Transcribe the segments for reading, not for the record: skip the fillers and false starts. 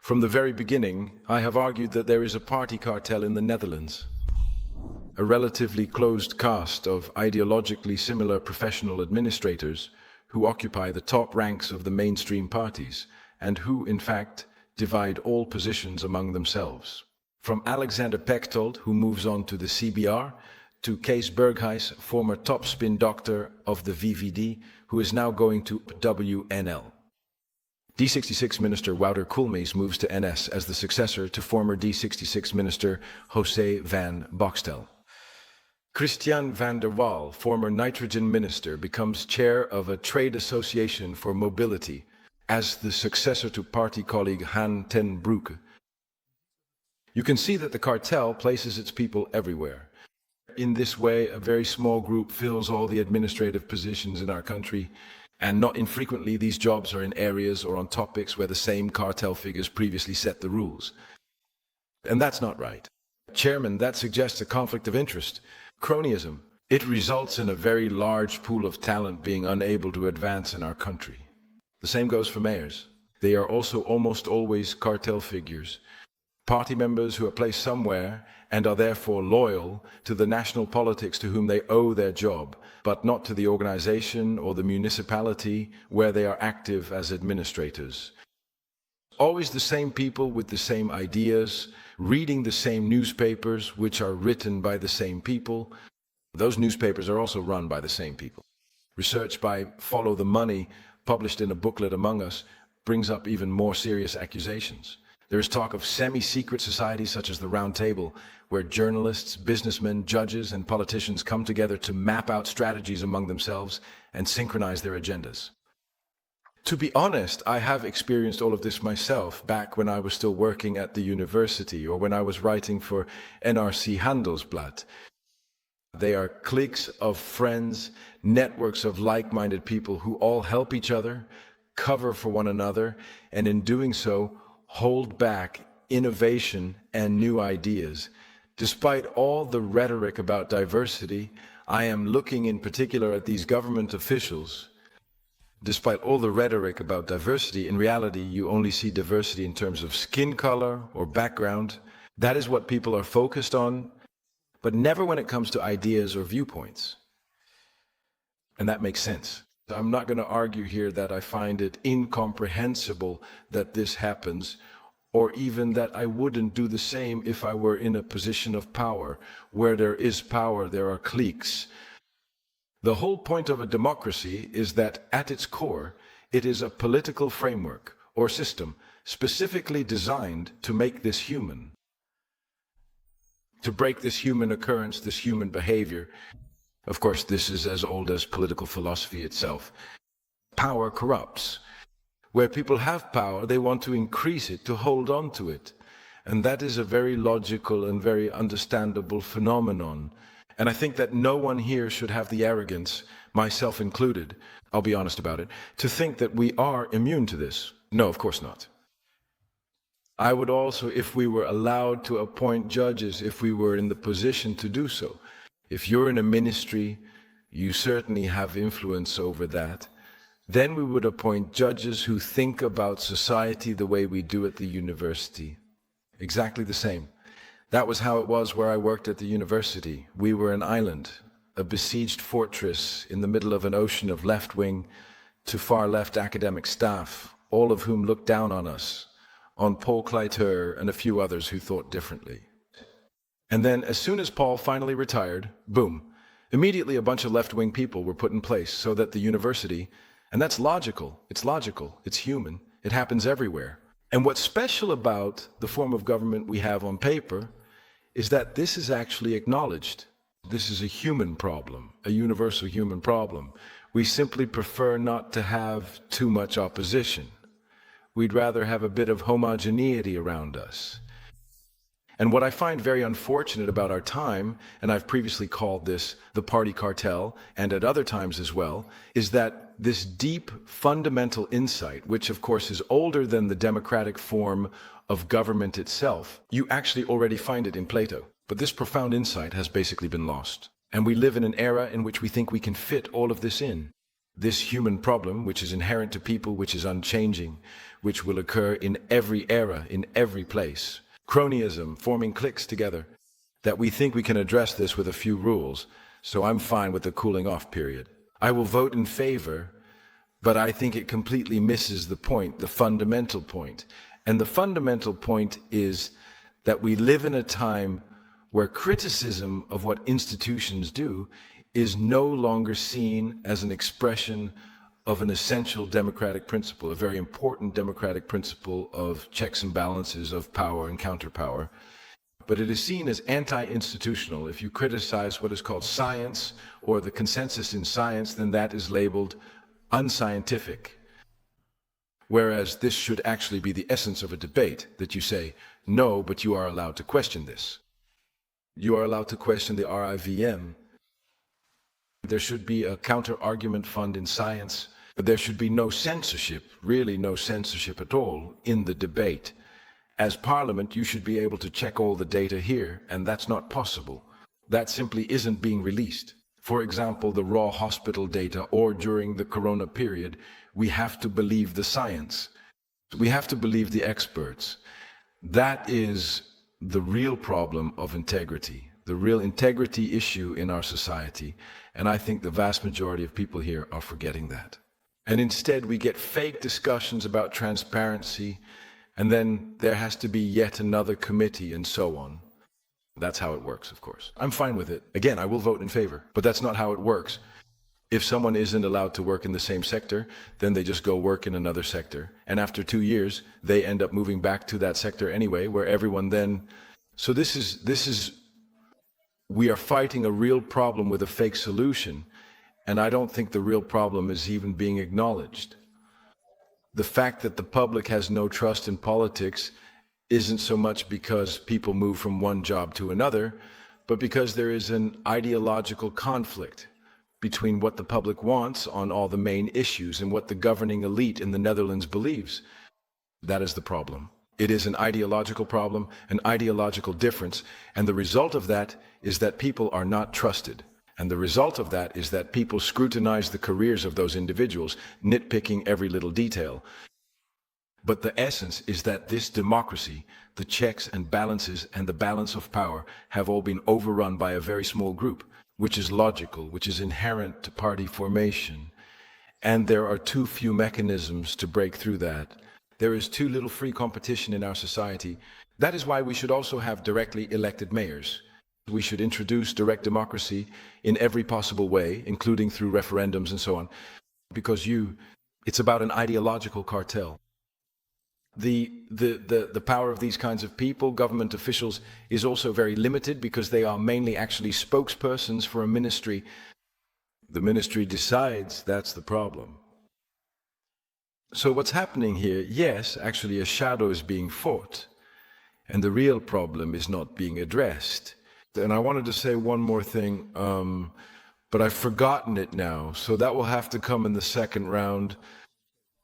From the very beginning, I have argued that there is a party cartel in the Netherlands, a relatively closed caste of ideologically similar professional administrators who occupy the top ranks of the mainstream parties and who, in fact, divide all positions among themselves. From Alexander Pechtold, who moves on to the CBR, to Kees Berghuis, former top spin doctor of the FVD, who is now going to WNL. D66 Minister Wouter Koolmees moves to NS as the successor to former D66 Minister José van Boxtel. Christian van der Waal, former Nitrogen Minister, becomes chair of a trade association for mobility as the successor to party colleague Han ten Broeke. You can see that the cartel places its people everywhere. In this way, a very small group fills all the administrative positions in our country, and not infrequently these jobs are in areas or on topics where the same cartel figures previously set the rules. And that's not right. Chairman, that suggests a conflict of interest. Cronyism. It results in a very large pool of talent being unable to advance in our country. The same goes for mayors. They are also almost always cartel figures, party members who are placed somewhere and are therefore loyal to the national politics to whom they owe their job, but not to the organization or the municipality where they are active as administrators. Always the same people with the same ideas, reading the same newspapers which are written by the same people. Those newspapers are also run by the same people. Research by Follow the Money, published in a booklet among us, brings up even more serious accusations. There is talk of semi-secret societies such as the Round Table, where journalists, businessmen, judges, and politicians come together to map out strategies among themselves and synchronize their agendas. To be honest, I have experienced all of this myself back when I was still working at the university or when I was writing for NRC Handelsblad. They are cliques of friends, networks of like-minded people who all help each other, cover for one another, and in doing so, hold back innovation and new ideas. Despite all the rhetoric about diversity, I am looking in particular at these government officials. Despite all the rhetoric about diversity, in reality, you only see diversity in terms of skin color or background. That is what people are focused on, but never when it comes to ideas or viewpoints. And that makes sense. I'm not going to argue here that I find it incomprehensible that this happens, or even that I wouldn't do the same if I were in a position of power. Where there is power, there are cliques. The whole point of a democracy is that at its core, it is a political framework or system specifically designed to make this human, to break this human occurrence, this human behavior. Of course, this is as old as political philosophy itself. Power corrupts. Where people have power, they want to increase it, to hold on to it. And that is a very logical and very understandable phenomenon. And I think that no one here should have the arrogance, myself included, I'll be honest about it, to think that we are immune to this. No, of course not. I would also, if we were allowed to appoint judges, if we were in the position to do so, if you're in a ministry, you certainly have influence over that. Then we would appoint judges who think about society the way we do at the university. Exactly the same. That was how it was where I worked at the university. We were an island, a besieged fortress in the middle of an ocean of left-wing to far-left academic staff, all of whom looked down on us, on Paul Kleiter and a few others who thought differently. And then, as soon as Paul finally retired, boom, immediately a bunch of left-wing people were put in place so that the university, and that's logical, it's human, it happens everywhere. And what's special about the form of government we have on paper is that this is actually acknowledged. This is a human problem, a universal human problem. We simply prefer not to have too much opposition. We'd rather have a bit of homogeneity around us. And what I find very unfortunate about our time, and I've previously called this the party cartel, and at other times as well, is that this deep, fundamental insight, which of course is older than the democratic form of government itself, you actually already find it in Plato. But this profound insight has basically been lost. And we live in an era in which we think we can fit all of this in. this human problem, which is inherent to people, which is unchanging, which will occur in every era, in every place. Cronyism, forming cliques together, that we think we can address this with a few rules, so I'm fine with the cooling off period. I will vote in favor, but I think it completely misses the point, the fundamental point. And the fundamental point is that we live in a time where criticism of what institutions do is no longer seen as an expression of an essential democratic principle, a very important democratic principle of checks and balances of power and counterpower. But it is seen as anti-institutional. If you criticize what is called science or the consensus in science, then that is labeled unscientific. Whereas this should actually be the essence of a debate, that you say, no, but you are allowed to question this. You are allowed to question the RIVM. There should be a counter-argument fund in science, but there should be no censorship, really no censorship at all, in the debate. As Parliament, you should be able to check all the data here, and that's not possible. That simply isn't being released. For example, the raw hospital data, or during the corona period, we have to believe the science. We have to believe the experts. That is the real problem of integrity, the real integrity issue in our society, and I think the vast majority of people here are forgetting that. And instead, we get fake discussions about transparency, and then there has to be yet another committee and so on. That's how it works, of course. I'm fine with it. Again, I will vote in favor, but that's not how it works. If someone isn't allowed to work in the same sector, then they just go work in another sector. And after 2 years, they end up moving back to that sector anyway, where everyone then... So we are fighting a real problem with a fake solution, and I don't think the real problem is even being acknowledged. The fact that the public has no trust in politics isn't so much because people move from one job to another, but because there is an ideological conflict between what the public wants on all the main issues and what the governing elite in the Netherlands believes. That is the problem. It is an ideological problem, an ideological difference, and the result of that is that people are not trusted. And the result of that is that people scrutinize the careers of those individuals, nitpicking every little detail. But the essence is that this democracy, the checks and balances and the balance of power have all been overrun by a very small group, which is logical, which is inherent to party formation. And there are too few mechanisms to break through that. There is too little free competition in our society. That is why we should also have directly elected mayors. We should introduce direct democracy in every possible way, including through referendums and so on, because it's about an ideological cartel. The power of these kinds of people, government officials, is also very limited because they are mainly actually spokespersons for a ministry. The ministry decides, that's the problem. So what's happening here, yes, actually a shadow is being fought, and the real problem is not being addressed. And I wanted to say one more thing, but I've forgotten it now, so that will have to come in the second round.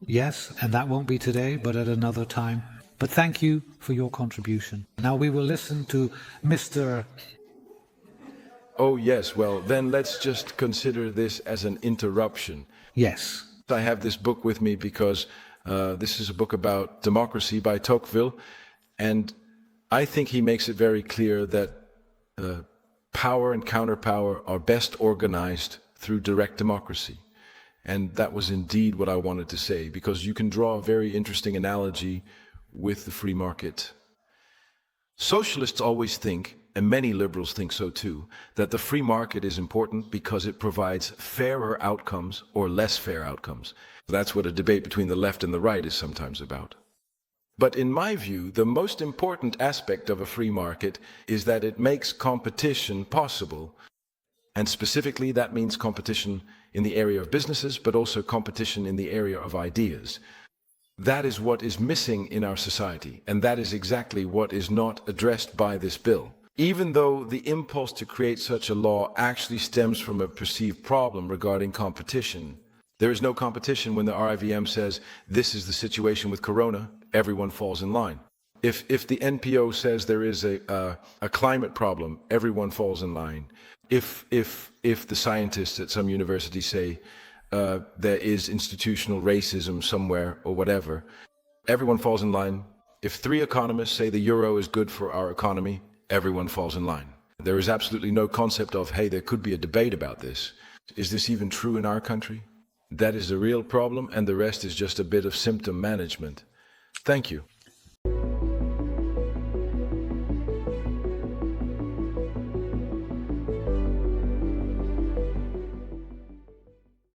Yes, and that won't be today, but at another time. But thank you for your contribution. Now we will listen to Mr. Oh yes, well then let's just consider this as an interruption. Yes. I have this book with me because this is a book about democracy by Tocqueville, and I think he makes it very clear that power and counterpower are best organized through direct democracy. And that was indeed what I wanted to say, because you can draw a very interesting analogy with the free market. Socialists always think, and many liberals think so too, that the free market is important because it provides fairer outcomes or less fair outcomes. That's what a debate between the left and the right is sometimes about. But in my view, the most important aspect of a free market is that it makes competition possible. And specifically, that means competition in the area of businesses, but also competition in the area of ideas. That is what is missing in our society, and that is exactly what is not addressed by this bill. Even though the impulse to create such a law actually stems from a perceived problem regarding competition. There is no competition when the RIVM says, this is the situation with Corona, everyone falls in line. If the NPO says there is a climate problem, everyone falls in line. If the scientists at some universities say there is institutional racism somewhere or whatever. Everyone falls in line. If 3 economists say the euro is good for our economy, everyone falls in line. There is absolutely no concept of, hey, there could be a debate about this. Is this even true in our country? That is the real problem, and the rest is just a bit of symptom management. Thank you.